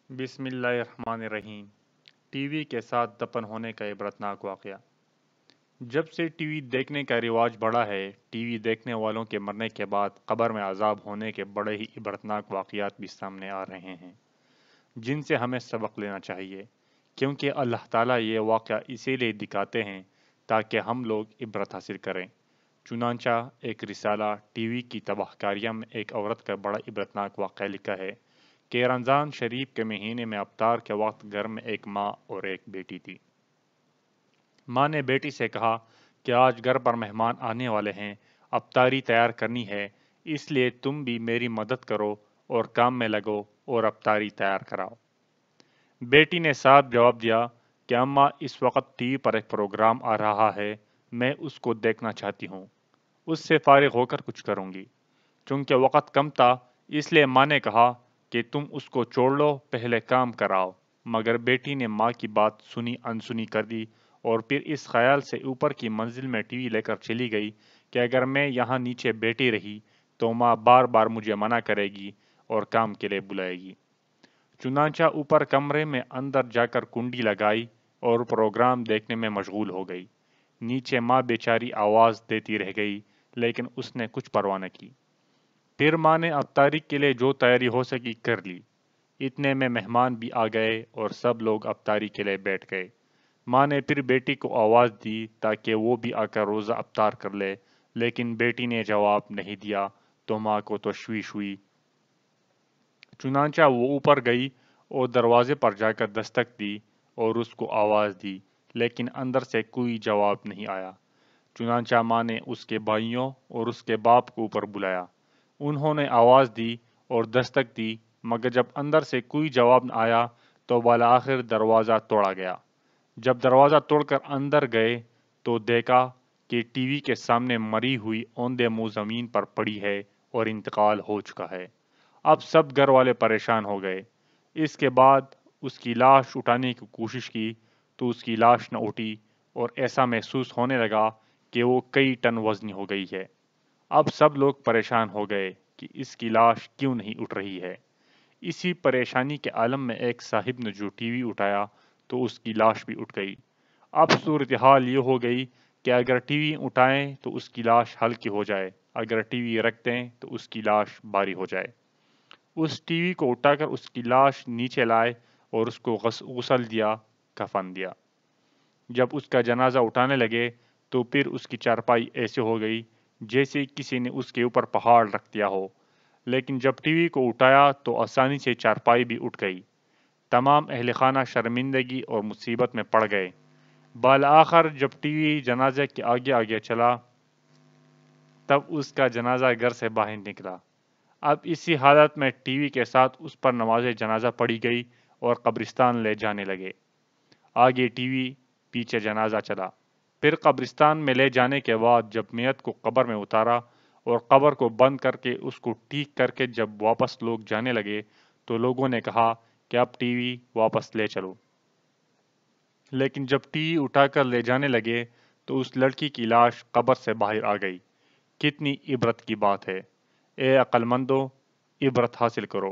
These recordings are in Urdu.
بسم اللہ الرحمن الرحیم۔ ٹی وی کے ساتھ دفن ہونے کا عبرتناک واقعہ۔ جب سے ٹی وی دیکھنے کا رواج بڑھا ہے، ٹی وی دیکھنے والوں کے مرنے کے بعد قبر میں عذاب ہونے کے بڑے ہی عبرتناک واقعات بھی سامنے آ رہے ہیں، جن سے ہمیں سبق لینا چاہیے، کیونکہ اللہ تعالیٰ یہ واقعہ اسی لیے دکھاتے ہیں تاکہ ہم لوگ عبرت حاصل کریں۔ چنانچہ ایک رسالہ ٹی وی کی تباہ کاریوں میں ایک عورت کا بڑا عبرتناک واقعہ لکھا ہے کہ رمضان شریف کے مہینے میں افطار کے وقت گھر میں ایک ماں اور ایک بیٹی تھی۔ ماں نے بیٹی سے کہا کہ آج گھر پر مہمان آنے والے ہیں، افطاری تیار کرنی ہے، اس لیے تم بھی میری مدد کرو اور کام میں لگو اور افطاری تیار کراؤ۔ بیٹی نے صاف جواب دیا کہ اماں اس وقت ٹی وی پر ایک پروگرام آ رہا ہے، میں اس کو دیکھنا چاہتی ہوں، اس سے فارغ ہو کر کچھ کروں گی۔ چونکہ وقت کم تھا، اس لیے ماں نے کہا کہ تم اس کو چھوڑ لو، پہلے کام کراؤ۔ مگر بیٹی نے ماں کی بات سنی انسنی کر دی اور پھر اس خیال سے اوپر کی منزل میں ٹی وی لے کر چلی گئی کہ اگر میں یہاں نیچے بیٹھی رہی تو ماں بار بار مجھے منع کرے گی اور کام کے لیے بلائے گی۔ چنانچہ اوپر کمرے میں اندر جا کر کنڈی لگائی اور پروگرام دیکھنے میں مشغول ہو گئی۔ نیچے ماں بیچاری آواز دیتی رہ گئی، لیکن اس نے کچھ پرواہ نہ کی۔ پھر ماں نے افطاری کے لیے جو تیاری ہو سکی کر لی۔ اتنے میں مہمان بھی آ گئے اور سب لوگ افطاری کے لیے بیٹھ گئے۔ ماں نے پھر بیٹی کو آواز دی تاکہ وہ بھی آ کر روزہ افطار کر لے، لیکن بیٹی نے جواب نہیں دیا تو ماں کو تشویش ہوئی۔ چنانچہ وہ اوپر گئی اور دروازے پر جا کر دستک دی اور اس کو آواز دی، لیکن اندر سے کوئی جواب نہیں آیا۔ چنانچہ ماں نے اس کے بھائیوں اور اس کے باپ کو اوپر بلایا۔ انہوں نے آواز دی اور دستک دی، مگر جب اندر سے کوئی جواب نہ آیا تو بالآخر دروازہ توڑا گیا۔ جب دروازہ توڑ کر اندر گئے تو دیکھا کہ ٹی وی کے سامنے مری ہوئی اوندے منہ زمین پر پڑی ہے اور انتقال ہو چکا ہے۔ اب سب گھر والے پریشان ہو گئے۔ اس کے بعد اس کی لاش اٹھانے کی کوشش کی تو اس کی لاش نہ اٹھی اور ایسا محسوس ہونے لگا کہ وہ کئی ٹن وزنی ہو گئی ہے۔ اب سب لوگ پریشان ہو گئے کہ اس کی لاش کیوں نہیں اٹھ رہی ہے۔ اسی پریشانی کے عالم میں ایک صاحب نے جو ٹی وی اٹھایا تو اس کی لاش بھی اٹھ گئی۔ اب صورتحال یہ ہو گئی کہ اگر ٹی وی اٹھائیں تو اس کی لاش ہلکی ہو جائے، اگر ٹی وی رکھ دیں تو اس کی لاش بھاری ہو جائے۔ اس ٹی وی کو اٹھا کر اس کی لاش نیچے لائے اور اس کو غسل دیا، کفن دیا۔ جب اس کا جنازہ اٹھانے لگے تو پھر اس کی چارپائی ایسے ہو گئی جیسے کسی نے اس کے اوپر پہاڑ رکھ دیا ہو، لیکن جب ٹی وی کو اٹھایا تو آسانی سے چارپائی بھی اٹھ گئی۔ تمام اہل خانہ شرمندگی اور مصیبت میں پڑ گئے۔ بالآخر جب ٹی وی جنازے کے آگے آگے چلا تب اس کا جنازہ گھر سے باہر نکلا۔ اب اسی حالت میں ٹی وی کے ساتھ اس پر نماز جنازہ پڑھی گئی اور قبرستان لے جانے لگے۔ آگے ٹی وی، پیچھے جنازہ چلا۔ پھر قبرستان میں لے جانے کے بعد جب میت کو قبر میں اتارا اور قبر کو بند کر کے اس کو ٹھیک کر کے جب واپس لوگ جانے لگے تو لوگوں نے کہا کہ اب ٹی وی واپس لے چلو۔ لیکن جب ٹی وی اٹھا کر لے جانے لگے تو اس لڑکی کی لاش قبر سے باہر آ گئی۔ کتنی عبرت کی بات ہے۔ اے عقل مندو، عبرت حاصل کرو۔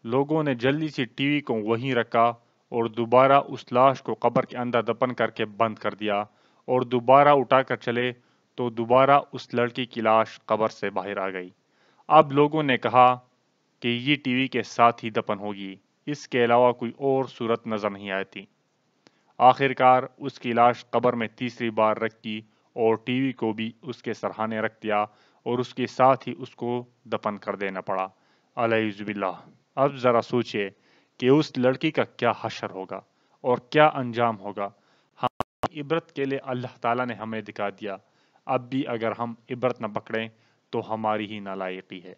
لوگوں نے جلدی سے ٹی وی کو وہیں رکھا اور دوبارہ اس لاش کو قبر کے اندر دفن کر کے بند کر دیا اور دوبارہ اٹھا کر چلے تو دوبارہ اس لڑکی کی لاش قبر سے باہر آ گئی۔ اب لوگوں نے کہا کہ یہ ٹی وی کے ساتھ ہی دفن ہوگی، اس کے علاوہ کوئی اور صورت نظر نہیں آتی۔ آخرکار اس کی لاش قبر میں تیسری بار رکھی اور ٹی وی کو بھی اس کے سرحانے رکھ دیا اور اس کے ساتھ ہی اس کو دفن کر دینا پڑا۔ اعوذ باللہ۔ اب ذرا سوچئے کہ اس لڑکی کا کیا حشر ہوگا اور کیا انجام ہوگا۔ ہماری عبرت کے لیے اللہ تعالیٰ نے ہمیں دکھا دیا، اب بھی اگر ہم عبرت نہ پکڑیں تو ہماری ہی نالائقی ہے۔